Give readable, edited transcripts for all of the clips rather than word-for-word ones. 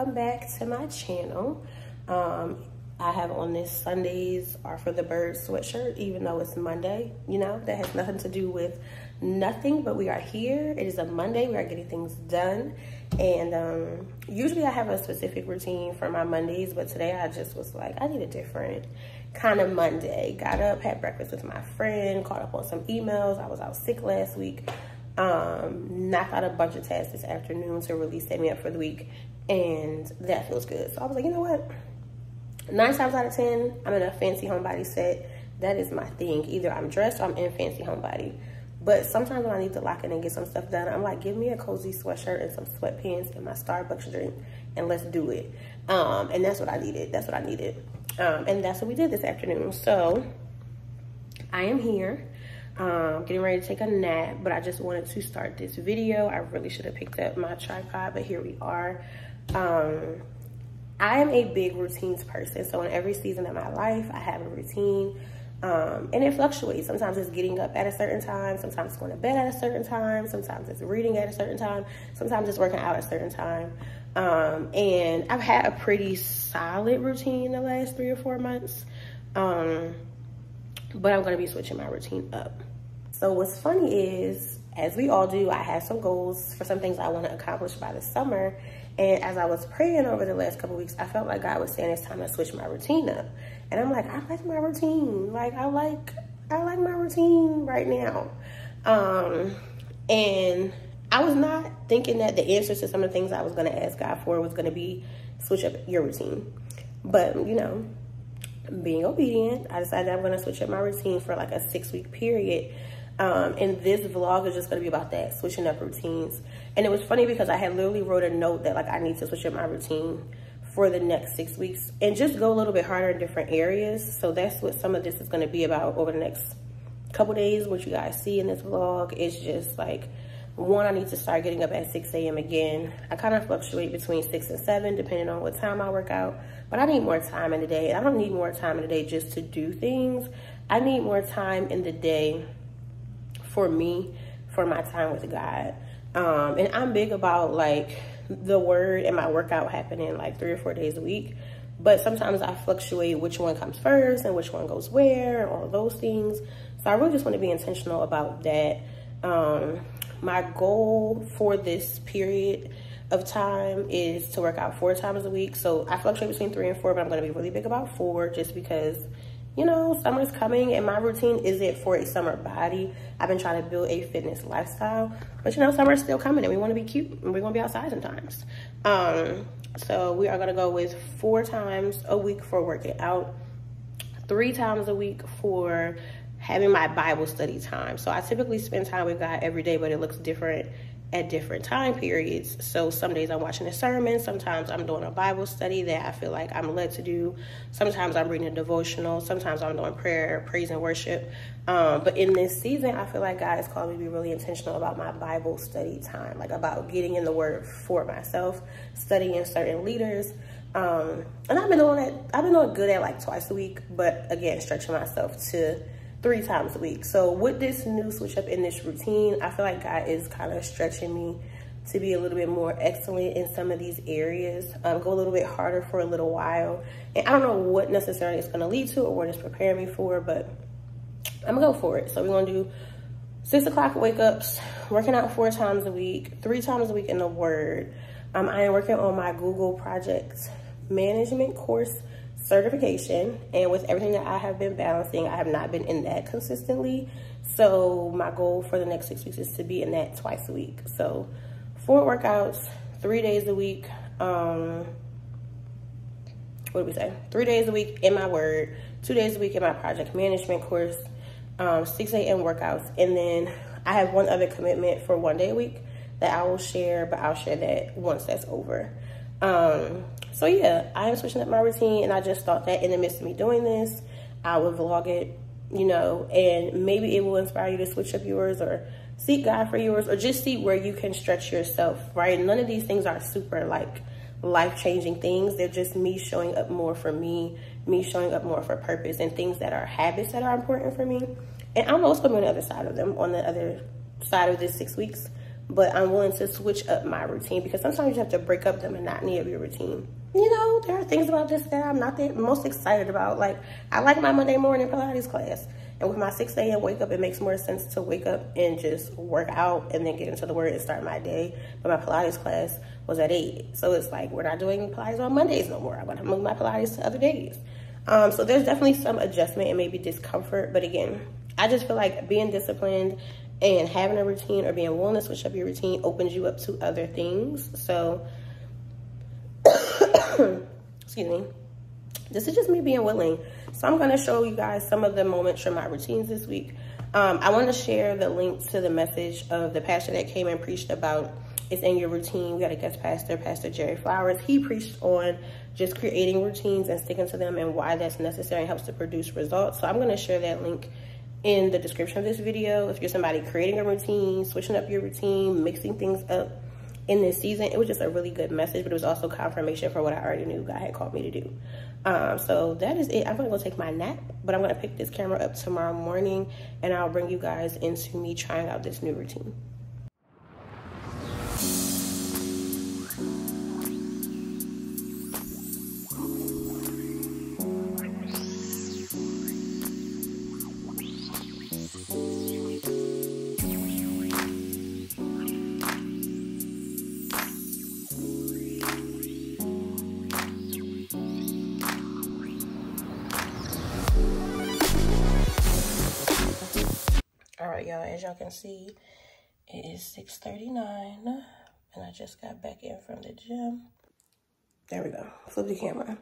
welcome back to my channel. I have on this Sundays are for the birds sweatshirt, even though it's Monday. You know, that has nothing to do with nothing, but we are here. It is a Monday. We are getting things done. And usually I have a specific routine for my Mondays, but today I just was like, I need a different kind of Monday. Got up, had breakfast with my friend, caught up on some emails. I was out sick last week. Knocked out a bunch of tasks this afternoon to really set me up for the week, and that feels good. So I was like, you know what? 9 times out of 10, I'm in a fancy homebody set. That is my thing. Either I'm dressed or I'm in fancy homebody. But sometimes when I need to lock in and get some stuff done, I'm like, give me a cozy sweatshirt and some sweatpants and my Starbucks drink, and let's do it. And that's what I needed. That's what I needed. And that's what we did this afternoon. So I am here. Getting ready to take a nap, but I just wanted to start this video. I really should have picked up my tripod, but here we are. I am a big routines person, so in every season of my life, I have a routine, and it fluctuates. Sometimes it's getting up at a certain time, sometimes it's going to bed at a certain time, sometimes it's reading at a certain time, sometimes it's working out at a certain time. And I've had a pretty solid routine the last 3 or 4 months, but I'm going to be switching my routine up. So what's funny is, as we all do, I have some goals for some things I want to accomplish by the summer. And as I was praying over the last couple of weeks, I felt like God was saying it's time to switch my routine up. And I'm like, I like my routine. Like, I like my routine right now. And I was not thinking that the answers to some of the things I was going to ask God for was going to be switch up your routine. But, you know, being obedient, I decided I'm going to switch up my routine for like a 6-week period. And this vlog is just going to be about that, switching up routines. And it was funny because I had literally wrote a note that like I need to switch up my routine for the next 6 weeks and just go a little bit harder in different areas. So that's what some of this is going to be about over the next couple days. What you guys see in this vlog is just like, one, I need to start getting up at 6 a.m. again. I kind of fluctuate between 6 and 7 depending on what time I work out, but I need more time in the day. I don't need more time in the day just to do things. I need more time in the day for me, for my time with God. And I'm big about like the word and my workout happening like 3 or 4 days a week. But sometimes I fluctuate which one comes first and which one goes where and all of those things. So I really just want to be intentional about that. My goal for this period of time is to work out 4 times a week. So I fluctuate between 3 and 4, but I'm going to be really big about 4 just because, you know, summer's coming and my routine isn't for a summer body. I've been trying to build a fitness lifestyle, but you know, summer's still coming and we want to be cute and we want to be outside sometimes. So we are going to go with 4 times a week for working out, 3 times a week for having my Bible study time. So I typically spend time with God every day, but it looks different at different time periods. So some days I'm watching a sermon, sometimes I'm doing a Bible study that I feel like I'm led to do, sometimes I'm reading a devotional, sometimes I'm doing prayer, praise and worship. But in this season, I feel like God has called me to be really intentional about my Bible study time, like about getting in the word for myself, studying certain leaders. And I've been doing good at like twice a week, but again, stretching myself to 3 times a week. So with this new switch up in this routine, I feel like God is kind of stretching me to be a little bit more excellent in some of these areas, go a little bit harder for a little while. And I don't know what necessarily it's going to lead to or what it's preparing me for, but I'm gonna go for it. So we're gonna do 6 o'clock wake ups, working out 4 times a week, 3 times a week in the word. I am working on my Google Project Management course certification, and with everything that I have been balancing, I have not been in that consistently. So my goal for the next 6 weeks is to be in that twice a week. So 4 workouts, 3 days a week. What did we say? 3 days a week in my word, 2 days a week in my project management course, 6 a.m. workouts, and then I have one other commitment for 1 day a week that I will share, but I'll share that once that's over. So yeah, I am switching up my routine, and I just thought that in the midst of me doing this, I would vlog it, you know, and maybe it will inspire you to switch up yours or seek God for yours, or just see where you can stretch yourself, right? None of these things are super like life-changing things. They're just me showing up more for me showing up more for purpose and things that are habits that are important for me. And I don't know what's going to be on the other side of them, on the other side of this 6 weeks. but I'm willing to switch up my routine because sometimes you have to break up the monotony of your routine. You know, there are things about this that I'm not the most excited about. Like, I like my Monday morning Pilates class. And with my 6 a.m. wake up, it makes more sense to wake up and just work out and then get into the word and start my day. But my Pilates class was at 8. So it's like, we're not doing Pilates on Mondays no more. I'm going to move my Pilates to other days. So there's definitely some adjustment and maybe discomfort. But again, I just feel like being disciplined and having a routine or being willing to switch up your routine opens you up to other things. So, excuse me. This is just me being willing. So I'm going to show you guys some of the moments from my routines this week. I want to share the link to the message of the pastor that came and preached about it's in your routine. We got a guest pastor, Pastor Jerry Flowers. He preached on just creating routines and sticking to them and why that's necessary and helps to produce results. So I'm going to share that link in the description of this video. If you're somebody creating a routine, switching up your routine, mixing things up in this season, it was just a really good message, but it was also confirmation for what I already knew God had called me to do. So that is it. I'm gonna go take my nap, but I'm gonna pick this camera up tomorrow morning and I'll bring you guys into me trying out this new routine. All right, y'all, as y'all can see, it is 6:39 and I just got back in from the gym. There we go, flip the camera.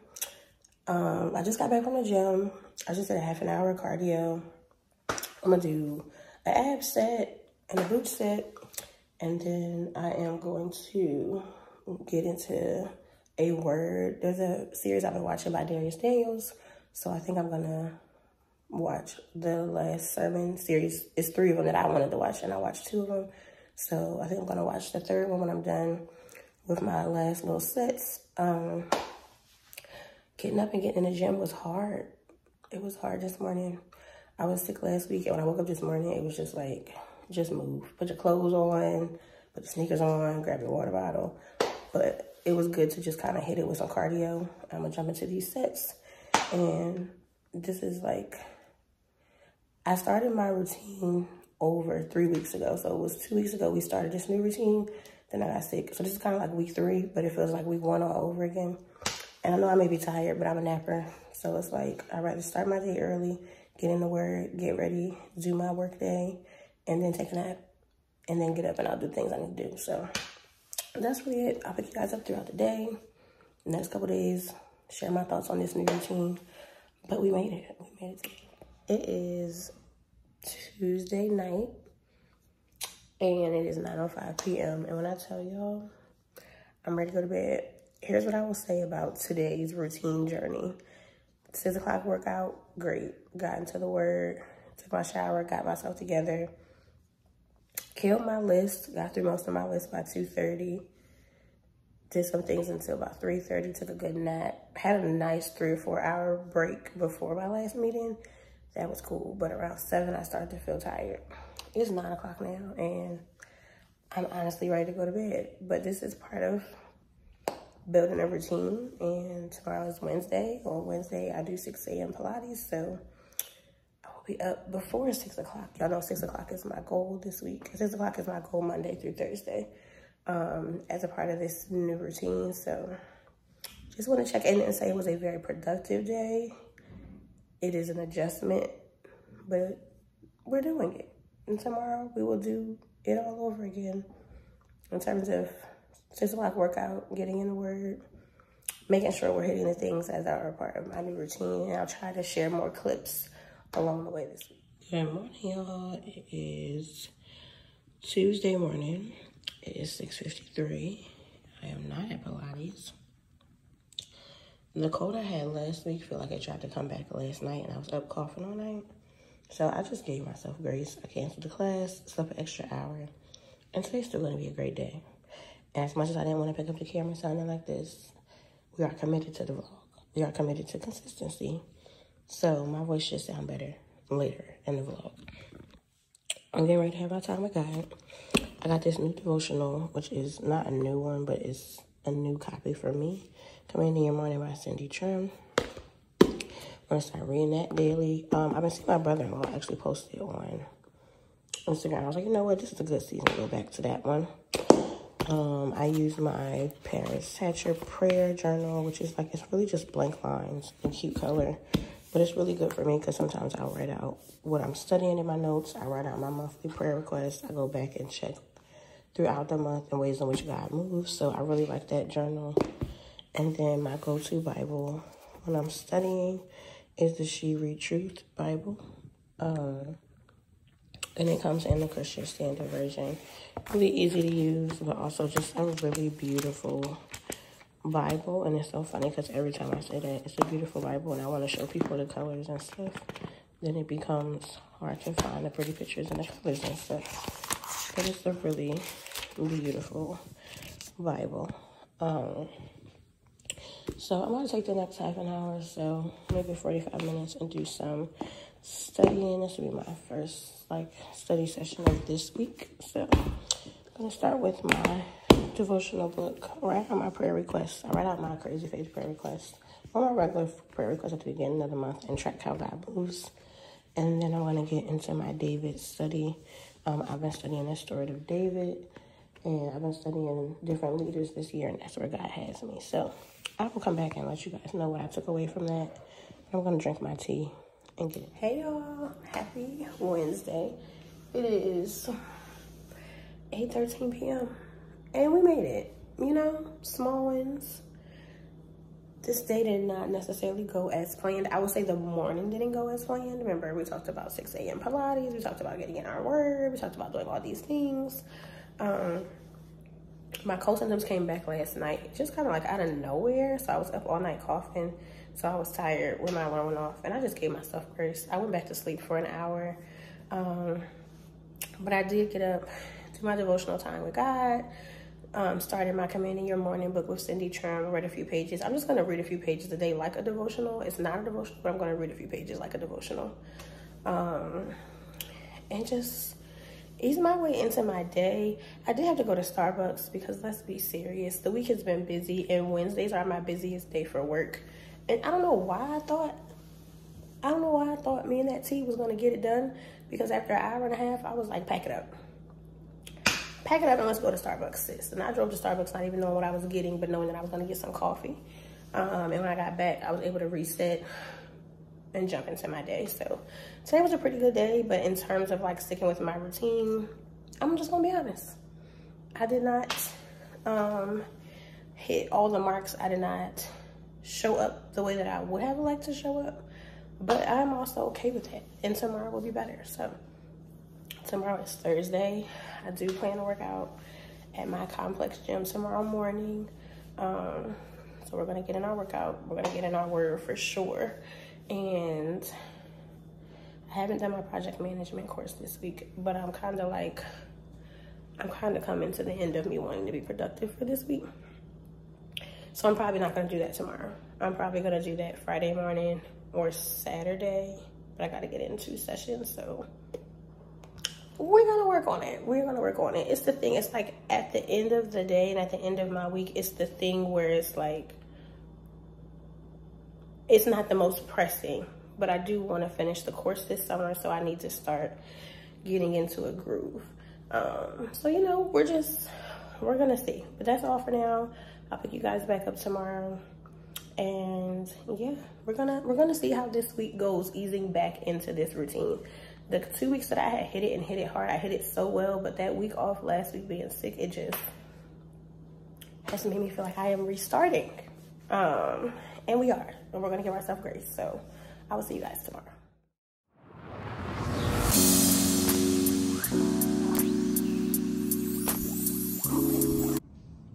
I just got back from the gym. I just did a half an hour of cardio. I'm gonna do an ab set and a glute set, and then I am going to get into a word. There's a series I've been watching by Darius Daniels, so I think I'm gonna watch the last sermon series. It's 3 of them that I wanted to watch, and I watched 2 of them. So I think I'm gonna watch the 3rd one when I'm done with my last little sets. Getting up and getting in the gym was hard. It was hard this morning. I was sick last week, and when I woke up this morning, it was just like, just move. Put your clothes on, put your sneakers on, grab your water bottle. But it was good to just kind of hit it with some cardio. I'm gonna jump into these sets. And this is like, I started my routine over 3 weeks ago. So it was 2 weeks ago we started this new routine. Then I got sick. So this is kind of like week 3, but it feels like week 1 all over again. And I know I may be tired, but I'm a napper. So it's like, I'd rather start my day early, get in the word, get ready, do my work day, and then take a nap, and then get up and I'll do things I need to do. So that's really it. I'll pick you guys up throughout the day, the next couple days, share my thoughts on this new routine. But we made it. We made it. It is Tuesday night, and it is 9:05 p.m. And when I tell y'all I'm ready to go to bed, here's what I will say about today's routine journey. 6 o'clock workout, great. Got into the word, took my shower, got myself together, killed my list, got through most of my list by 2:30. Did some things until about 3:30, took a good nap. Had a nice 3 or 4 hour break before my last meeting. That was cool, but around 7, I started to feel tired. It's 9 o'clock now, and I'm honestly ready to go to bed. But this is part of building a routine, and tomorrow is Wednesday. On Wednesday, I do 6 a.m. Pilates, so I will be up before 6 o'clock. Y'all know 6 o'clock is my goal this week. 6 o'clock is my goal Monday through Thursday as a part of this new routine. So just want to check in and say it was a very productive day. It is an adjustment, but we're doing it. And tomorrow we will do it all over again in terms of 6 o'clock workout, getting in the word, making sure we're hitting the things that are a part of my new routine. And I'll try to share more clips along the way this week. Good morning, y'all. It is Tuesday morning. It is 6:53. I am not at Pilates. The cold I had last week feel like it tried to come back last night, and I was up coughing all night. So I just gave myself grace. I canceled the class, slept an extra hour, and today's still going to be a great day. And as much as I didn't want to pick up the camera sounding like this, we are committed to the vlog. We are committed to consistency. So my voice should sound better later in the vlog. I'm getting ready to have my time with God. I got this new devotional, which is not a new one, but it's a new copy for me. Commanding Your Morning by Cindy Trim. I'm going to start reading that daily. I've been seeing my brother-in-law actually post it on Instagram. I was like, you know what? This is a good season to go back to that one. I use my Paris Hatcher prayer journal, which is like, it's really just blank lines and cute color. But it's really good for me because sometimes I'll write out what I'm studying in my notes. I write out my monthly prayer requests. I go back and check throughout the month and ways in which God moves. So I really like that journal. And then my go-to Bible when I'm studying is the She Read Truth Bible. And it comes in the Christian Standard Version. Really easy to use, but also just a really beautiful Bible. And it's so funny because every time I say that it's a beautiful Bible and I want to show people the colors and stuff, then it becomes hard to find the pretty pictures and the colors and stuff. But it's a really beautiful Bible. So I'm going to take the next half an hour or so, maybe 45 minutes, and do some studying. This will be my first study session of this week. So I'm going to start with my devotional book, write out my prayer requests. I write out my crazy faith prayer requests or my regular prayer requests at the beginning of the month and track how God moves. And then I'm going to get into my David study. I've been studying the story of David, and I've been studying different leaders this year, and that's where God has me. So I will come back and let you guys know what I took away from that. I'm going to drink my tea and get it. Hey, y'all. Happy Wednesday. It is 8:13 p.m. And we made it. You know, small wins. This day did not necessarily go as planned. I would say the morning didn't go as planned. Remember, we talked about 6 a.m. Pilates. We talked about getting in our word. We talked about doing all these things. My cold symptoms came back last night, just kind of like out of nowhere. So I was up all night coughing. So I was tired when my alarm went off, and I just gave myself grace. I went back to sleep for an hour. But I did get up, do my devotional time with God. Started my Commanding Your Morning book with Cindy Trim. I read a few pages. I'm just going to read a few pages a day like a devotional. It's not a devotional, but I'm going to read a few pages like a devotional. And just ease my way into my day. I did have to go to Starbucks because, let's be serious, the week has been busy and Wednesdays are my busiest day for work. And I don't know why I thought me and that tea was going to get it done, because after an hour and a half, I was like, pack it up. Pack it up and let's go to Starbucks, sis. And I drove to Starbucks not even knowing what I was getting, but knowing that I was going to get some coffee. And when I got back, I was able to reset and jump into my day. So today was a pretty good day, but in terms of like sticking with my routine, I'm just going to be honest. I did not hit all the marks. I did not show up the way that I would have liked to show up, but I'm also okay with that. And tomorrow will be better. So tomorrow is Thursday. I do plan to work out at my complex gym tomorrow morning. So we're going to get in our workout. We're going to get in our word for sure. And I haven't done my project management course this week, but I'm kind of coming to the end of me wanting to be productive for this week. So I'm probably not going to do that tomorrow. I'm probably going to do that Friday morning or Saturday, but I got to get in 2 sessions. So we're going to work on it. We're going to work on it. It's the thing. It's like at the end of the day and at the end of my week, it's the thing where it's like, it's not the most pressing, but I do want to finish the course this summer. So I need to start getting into a groove. So, you know, we're going to see, but that's all for now. I'll pick you guys back up tomorrow. And yeah, we're gonna see how this week goes, easing back into this routine. The 2 weeks that I had hit it and hit it hard, I hit it so well, but that week off last week being sick, it just has made me feel like I am restarting. And we are, and we're gonna give ourselves grace. So I will see you guys tomorrow.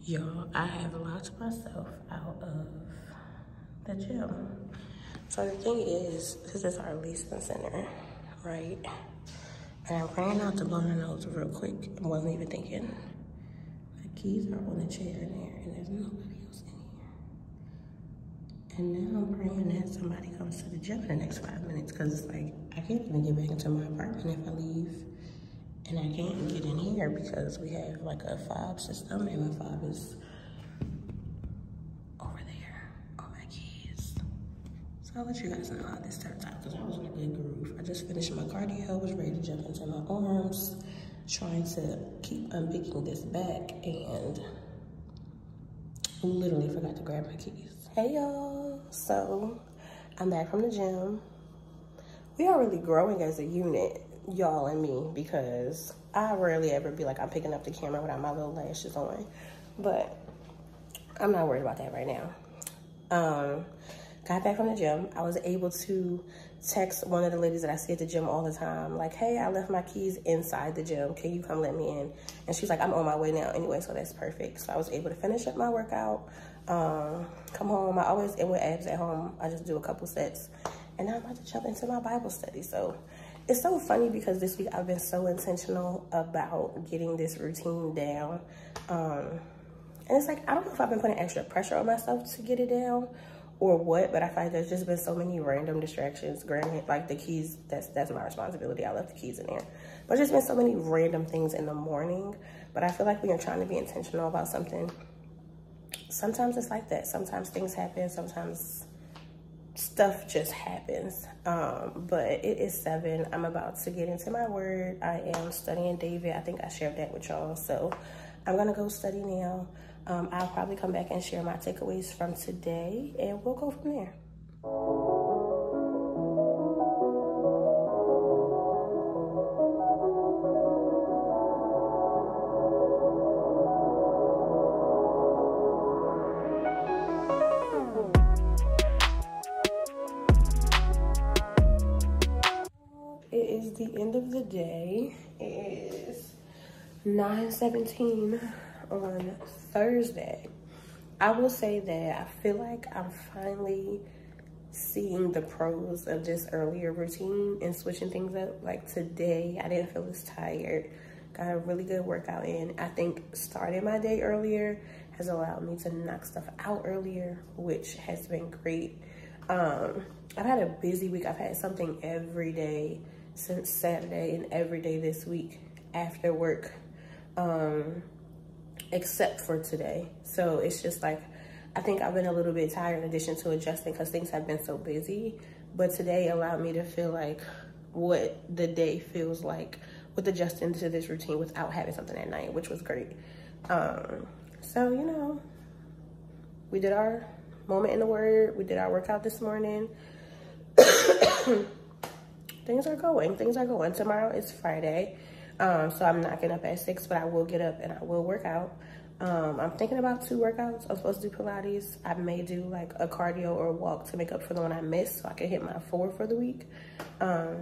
Y'all, I have locked myself out of the gym. So the thing is, this is our leasing center, right? And I ran out to blow my nose real quick and wasn't even thinking. The keys are on the chair in there and there's nobody else in here. And now I'm praying that somebody comes to the gym in the next 5 minutes, because it's like, I can't even get back into my apartment if I leave And I can't get in here because we have like a fob system and my fob is over there on my keys. So I'll let you guys know how this turns out because I was in a good groove. I just finished my cardio, was ready to jump into my arms, trying to keep unpicking this back, and literally forgot to grab my keys. Hey y'all, so I'm back from the gym. We are really growing as a unit, y'all and me, because I rarely ever be like I'm picking up the camera without my little lashes on, but I'm not worried about that right now. Got back from the gym. I was able to text one of the ladies that I see at the gym all the time, like, hey, I left my keys inside the gym. Can you come let me in? And she's like, I'm on my way now anyway, so that's perfect. So I was able to finish up my workout, come home. I always end with abs at home. I just do a couple sets. And now I'm about to jump into my Bible study. So it's so funny because this week I've been so intentional about getting this routine down. And it's like, I don't know if I've been putting extra pressure on myself to get it down or what, but I find there's just been so many random distractions. Granted, like the keys, that's my responsibility. I left the keys in there. But there's been so many random things in the morning. But I feel like when you're trying to be intentional about something, sometimes it's like that. Sometimes things happen, sometimes stuff just happens. But it is 7. I'm about to get into my word. I am studying David. I think I shared that with y'all. So I'm gonna go study now. I'll probably come back and share my takeaways from today, and we'll go from there. It is the end of the day. It is 9:17 on Thursday. I will say that I feel like I'm finally seeing the pros of this earlier routine and switching things up. Like today, I didn't feel as tired. Got a really good workout in. I think starting my day earlier has allowed me to knock stuff out earlier, which has been great. I've had a busy week. I've had something every day since Saturday and every day this week after work. Except for today. So it's just like, I think I've been a little bit tired in addition to adjusting because things have been so busy. But today allowed me to feel like what the day feels like with adjusting to this routine without having something at night, which was great. So, you know, we did our moment in the word. We did our workout this morning. Things are going. Tomorrow is Friday. So I'm not getting up at 6, but I will get up and I will work out. I'm thinking about 2 workouts. I'm supposed to do Pilates. I may do like a cardio or a walk to make up for the one I missed so I can hit my 4 for the week. I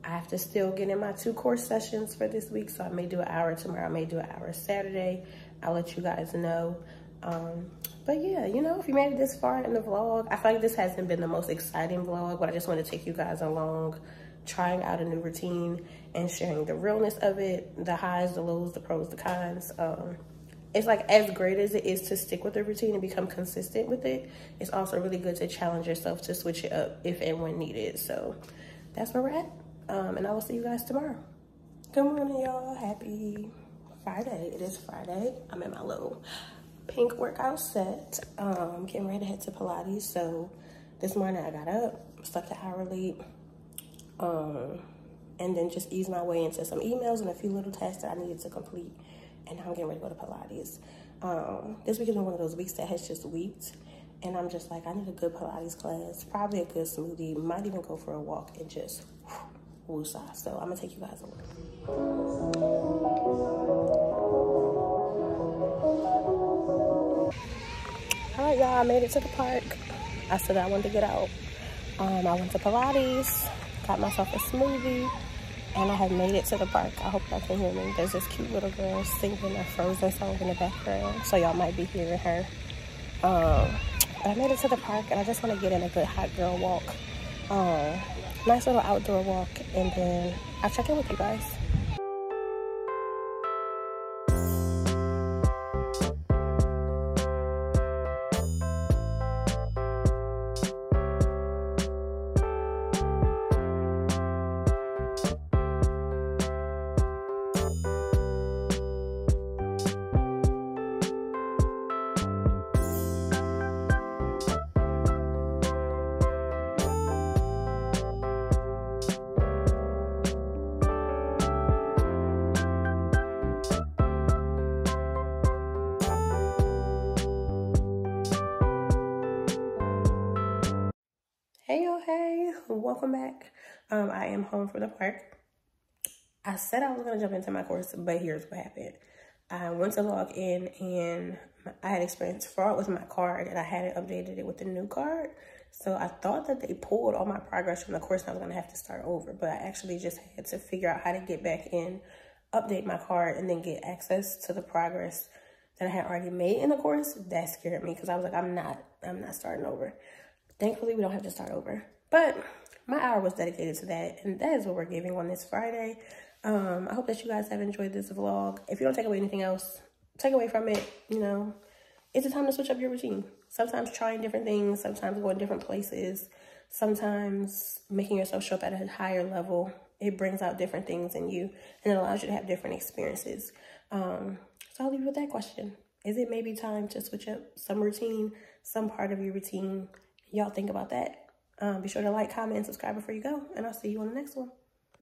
have to still get in my 2 course sessions for this week. So I may do an hour tomorrow. I may do an hour Saturday. I'll let you guys know. But yeah, you know, if you made it this far in the vlog, I feel like this hasn't been the most exciting vlog, but I just want to take you guys along, trying out a new routine and sharing the realness of it, the highs, the lows, the pros, the cons. It's like, as great as it is to stick with the routine and become consistent with it, it's also really good to challenge yourself to switch it up if and when needed. So that's where we're at. And I will see you guys tomorrow. Good morning, y'all. Happy Friday. It is Friday. I'm in my little pink workout set. Getting ready to head to Pilates. So this morning I got up, slept an hour late, and then just eased my way into some emails and a few little tasks that I needed to complete. And now I'm getting ready to go to Pilates. This week has been one of those weeks that has just weeked. And I'm just like, I need a good Pilates class, probably a good smoothie, might even go for a walk and just woosah. So I'm gonna take you guys along. All right, y'all, I made it to the park. I said I wanted to get out. I went to Pilates, got myself a smoothie, and I have made it to the park. I hope y'all can hear me. There's this cute little girl singing a Frozen song in the background, so y'all might be hearing her. But I made it to the park, and I just want to get in a good hot girl walk. Nice little outdoor walk, and then I'll check in with you guys. welcome back. I am home from the park. I said I was going to jump into my course, but here's what happened. I went to log in and I had experienced fraud with my card, and I hadn't updated it with the new card. So I thought that they pulled all my progress from the course and I was going to have to start over, but I actually just had to figure out how to get back in, update my card, and then get access to the progress that I had already made in the course. That scared me because I was like, I'm not starting over. Thankfully, we don't have to start over. But my hour was dedicated to that, and that is what we're giving on this Friday. I hope that you guys have enjoyed this vlog. If you don't take away anything else, take away from it, you know, it's a time to switch up your routine. Sometimes trying different things, sometimes going different places, sometimes making yourself show up at a higher level. It brings out different things in you, and it allows you to have different experiences. So I'll leave you with that question. Is it maybe time to switch up some routine, some part of your routine? Y'all think about that. Be sure to like, comment, and subscribe before you go, and I'll see you on the next one.